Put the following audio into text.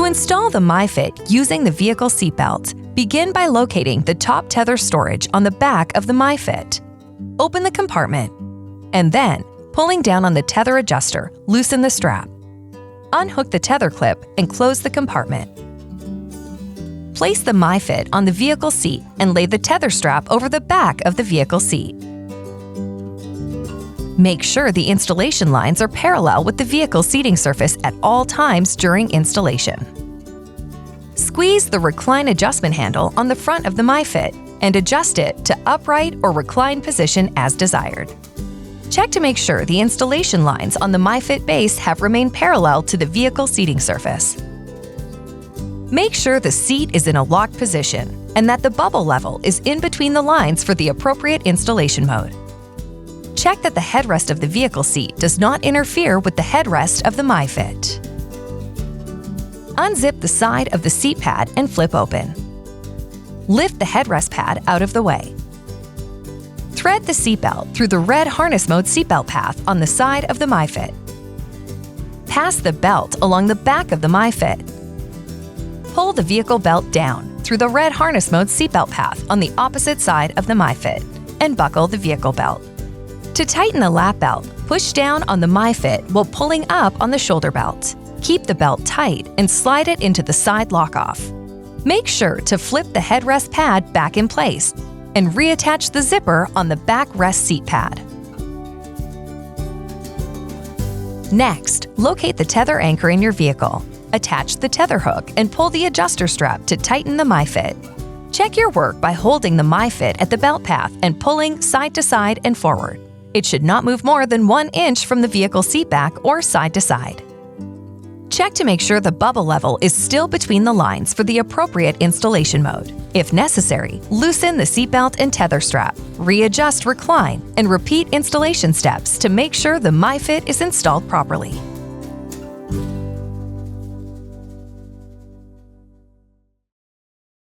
To install the MyFit using the vehicle seatbelt, begin by locating the top tether storage on the back of the MyFit. Open the compartment, and then, pulling down on the tether adjuster, loosen the strap. Unhook the tether clip and close the compartment. Place the MyFit on the vehicle seat and lay the tether strap over the back of the vehicle seat. Make sure the installation lines are parallel with the vehicle seating surface at all times during installation. Squeeze the recline adjustment handle on the front of the MyFit and adjust it to upright or recline position as desired. Check to make sure the installation lines on the MyFit base have remained parallel to the vehicle seating surface. Make sure the seat is in a locked position and that the bubble level is in between the lines for the appropriate installation mode. Check that the headrest of the vehicle seat does not interfere with the headrest of the MyFit. Unzip the side of the seat pad and flip open. Lift the headrest pad out of the way. Thread the seatbelt through the red harness mode seatbelt path on the side of the MyFit. Pass the belt along the back of the MyFit. Pull the vehicle belt down through the red harness mode seatbelt path on the opposite side of the MyFit and buckle the vehicle belt. To tighten the lap belt, push down on the MyFit while pulling up on the shoulder belt. Keep the belt tight and slide it into the side lock-off. Make sure to flip the headrest pad back in place and reattach the zipper on the backrest seat pad. Next, locate the tether anchor in your vehicle. Attach the tether hook and pull the adjuster strap to tighten the MyFit. Check your work by holding the MyFit at the belt path and pulling side to side and forward. It should not move more than 1 inch from the vehicle seat back or side to side. Check to make sure the bubble level is still between the lines for the appropriate installation mode. If necessary, loosen the seatbelt and tether strap, readjust recline, and repeat installation steps to make sure the MyFit is installed properly.